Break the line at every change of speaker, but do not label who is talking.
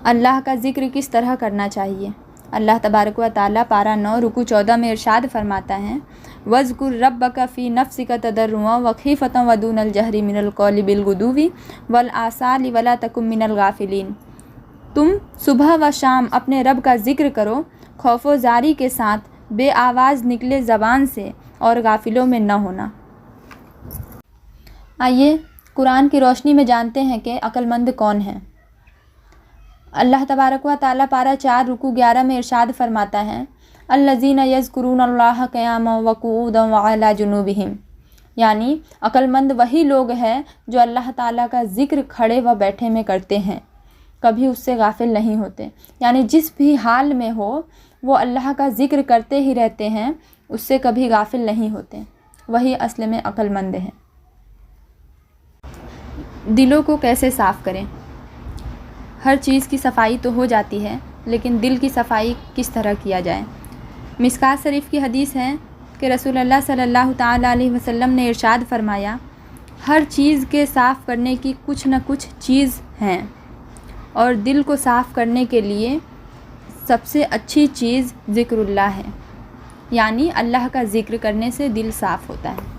اللہ کا ذکر کس طرح کرنا چاہیے؟ اللہ تبارک و تعالیٰ پارہ 9 رکوع 14 میں ارشاد فرماتا ہے وَاذْكُرْ رَبَّكَ فِي نَفْسِكَ تَضَرُّعًا وَخِيفَةً وَدُونَ الْجَهْرِ مِنَ الْقَوْلِ بِالْغُدُوِّ وَالْآصَالِ وَلَا تَكُن مِّنَ الْغَافِلِينَ۔ تم صبح و شام اپنے رب کا ذکر کرو، خوف و زاری کے ساتھ، بے آواز نکلے زبان سے، اور غافلوں میں نہ ہونا۔ آئیے قرآن کی روشنی میں جانتے ہیں کہ عقل مند کون ہے۔ اللہ تبارک و تعالیٰ پارہ 4 رکوع 11 میں ارشاد فرماتا ہے الذین یذکرون اللہ قیاما وقعودا وعلی جنوبہم، یعنی عقل مند وہی لوگ ہیں جو اللہ تعالیٰ کا ذکر کھڑے و بیٹھے میں کرتے ہیں، کبھی اس سے غافل نہیں ہوتے، یعنی جس بھی حال میں ہو وہ اللہ کا ذکر کرتے ہی رہتے ہیں، اس سے کبھی غافل نہیں ہوتے، وہی اصل میں عقل مند ہیں۔ دلوں کو کیسے صاف کریں؟ ہر چیز کی صفائی تو ہو جاتی ہے، لیکن دل کی صفائی کس طرح کیا جائے؟ مشکوٰۃ شریف کی حدیث ہے کہ رسول اللہ صلی اللہ تعالیٰ علیہ وسلم نے ارشاد فرمایا ہر چیز کے صاف کرنے کی کچھ نہ کچھ چیز ہیں، اور دل کو صاف کرنے کے لیے سب سے اچھی چیز ذکر اللہ ہے، یعنی اللہ کا ذکر کرنے سے دل صاف ہوتا ہے۔